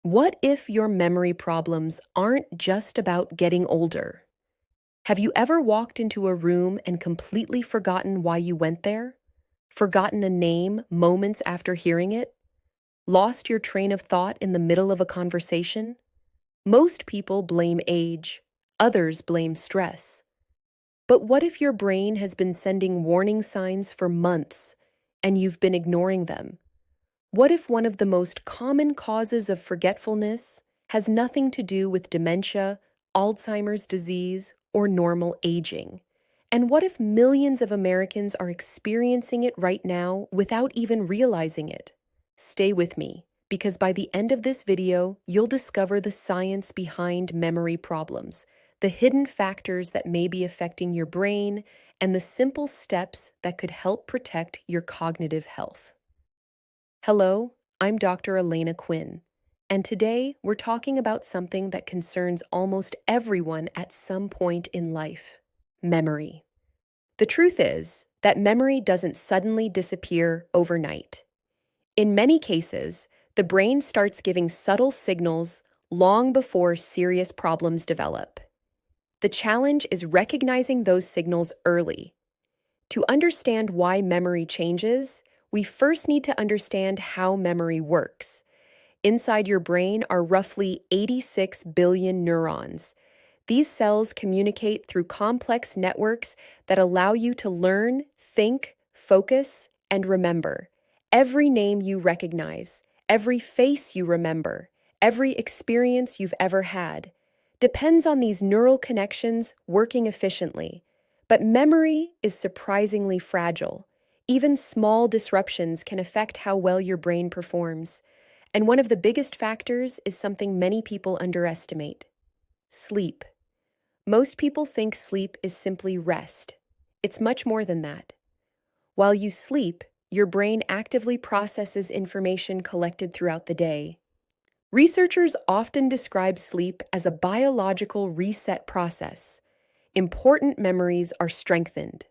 What if your memory problems aren't just about getting older? Have you ever walked into a room and completely forgotten why you went there? Forgotten a name moments after hearing it? Lost your train of thought in the middle of a conversation? Most people blame age, others blame stress. But what if your brain has been sending warning signs for months and you've been ignoring them? What if one of the most common causes of forgetfulness has nothing to do with dementia, Alzheimer's disease, or normal aging? And what if millions of Americans are experiencing it right now without even realizing it? Stay with me, because by the end of this video, you'll discover the science behind memory problems, the hidden factors that may be affecting your brain, and the simple steps that could help protect your cognitive health. Hello, I'm Dr. Elena Quinn, and today we're talking about something that concerns almost everyone at some point in life: memory. The truth is that memory doesn't suddenly disappear overnight. In many cases, the brain starts giving subtle signals long before serious problems develop. The challenge is recognizing those signals early. To understand why memory changes, we first need to understand how memory works. Inside your brain are roughly 86 billion neurons. These cells communicate through complex networks that allow you to learn, think, focus, and remember. Every name you recognize, every face you remember, every experience you've ever had depends on these neural connections working efficiently. But memory is surprisingly fragile. Even small disruptions can affect how well your brain performs. And one of the biggest factors is something many people underestimate: sleep. Most people think sleep is simply rest. It's much more than that. While you sleep, your brain actively processes information collected throughout the day. Researchers often describe sleep as a biological reset process. Important memories are strengthened.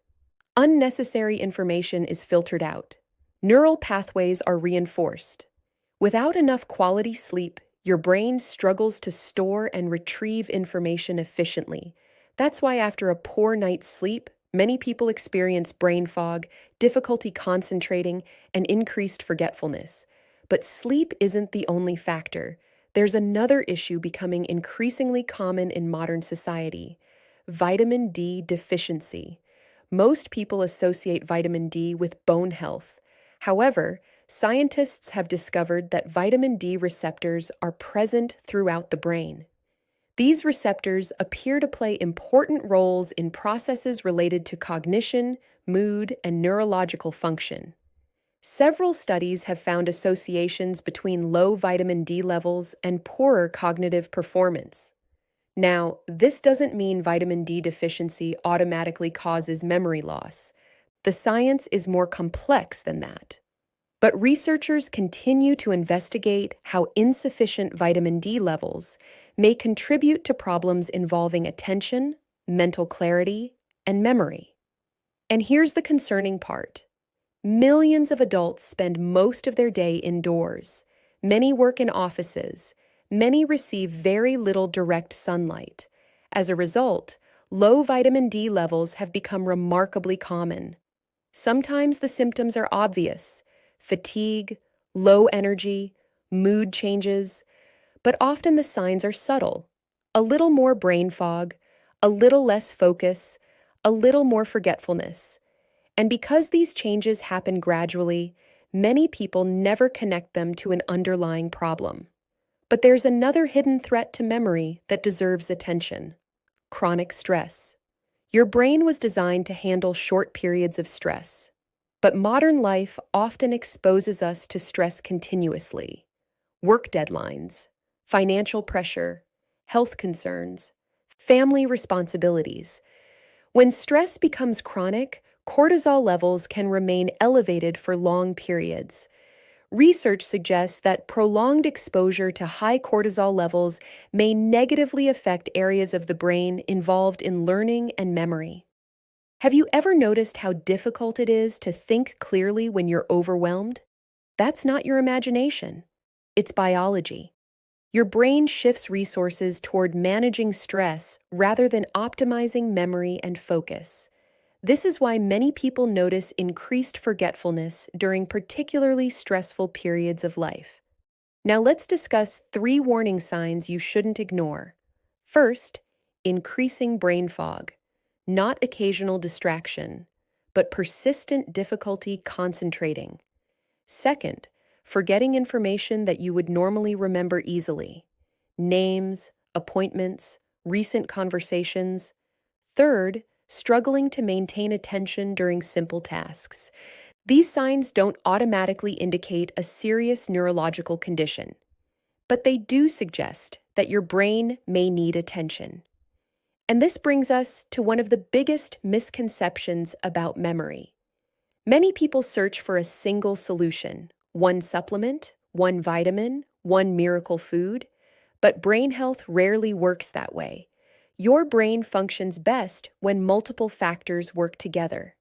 Unnecessary information is filtered out. Neural pathways are reinforced. Without enough quality sleep, your brain struggles to store and retrieve information efficiently. That's why after a poor night's sleep, many people experience brain fog, difficulty concentrating, and increased forgetfulness. But sleep isn't the only factor. There's another issue becoming increasingly common in modern society: vitamin D deficiency. Most people associate vitamin D with bone health. However, scientists have discovered that vitamin D receptors are present throughout the brain. These receptors appear to play important roles in processes related to cognition, mood, and neurological function. Several studies have found associations between low vitamin D levels and poorer cognitive performance. Now, this doesn't mean vitamin D deficiency automatically causes memory loss. The science is more complex than that. But researchers continue to investigate how insufficient vitamin D levels may contribute to problems involving attention, mental clarity, and memory. And here's the concerning part: millions of adults spend most of their day indoors. Many work in offices. Many receive very little direct sunlight. As a result, low vitamin D levels have become remarkably common. Sometimes the symptoms are obvious: fatigue, low energy, mood changes, but often the signs are subtle: a little more brain fog, a little less focus, a little more forgetfulness. And because these changes happen gradually, many people never connect them to an underlying problem. But there's another hidden threat to memory that deserves attention: chronic stress. Your brain was designed to handle short periods of stress, but modern life often exposes us to stress continuously: work deadlines, financial pressure, health concerns, family responsibilities. When stress becomes chronic, cortisol levels can remain elevated for long periods. Research suggests that prolonged exposure to high cortisol levels may negatively affect areas of the brain involved in learning and memory. Have you ever noticed how difficult it is to think clearly when you're overwhelmed? That's not your imagination. It's biology. Your brain shifts resources toward managing stress rather than optimizing memory and focus. This is why many people notice increased forgetfulness during particularly stressful periods of life. Now let's discuss 3 warning signs you shouldn't ignore. First, increasing brain fog. Not occasional distraction, but persistent difficulty concentrating. Second, forgetting information that you would normally remember easily. Names, appointments, recent conversations. Third, struggling to maintain attention during simple tasks. These signs don't automatically indicate a serious neurological condition, but they do suggest that your brain may need attention. And this brings us to one of the biggest misconceptions about memory. Many people search for a single solution, one supplement, one vitamin, one miracle food, but brain health rarely works that way. Your brain functions best when multiple factors work together.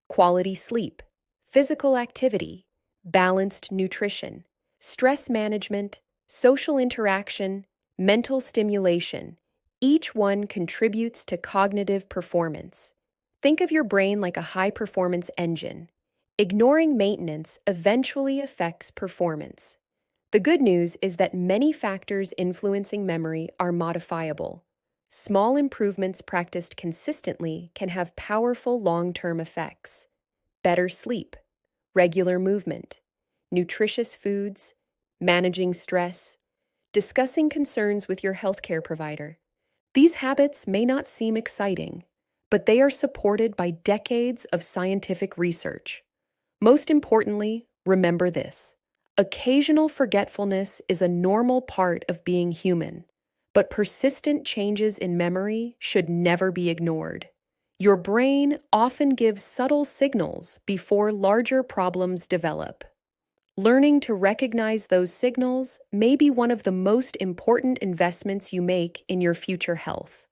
Quality sleep, physical activity, balanced nutrition, stress management, social interaction, mental stimulation. Each one contributes to cognitive performance. Think of your brain like a high-performance engine. Ignoring maintenance eventually affects performance. The good news is that many factors influencing memory are modifiable. Small improvements practiced consistently can have powerful long-term effects. Better sleep, regular movement, nutritious foods, managing stress, discussing concerns with your healthcare provider. These habits may not seem exciting, but they are supported by decades of scientific research. Most importantly, remember this. Occasional forgetfulness is a normal part of being human, but persistent changes in memory should never be ignored. Your brain often gives subtle signals before larger problems develop. Learning to recognize those signals may be one of the most important investments you make in your future health.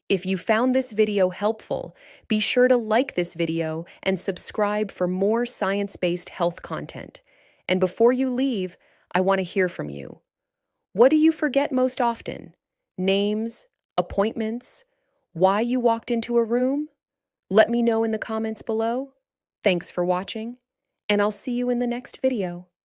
If you found this video helpful, be sure to like this video and subscribe for more science-based health content. And before you leave, I want to hear from you. What do you forget most often? Names, appointments, why you walked into a room? Let me know in the comments below. Thanks for watching, and I'll see you in the next video.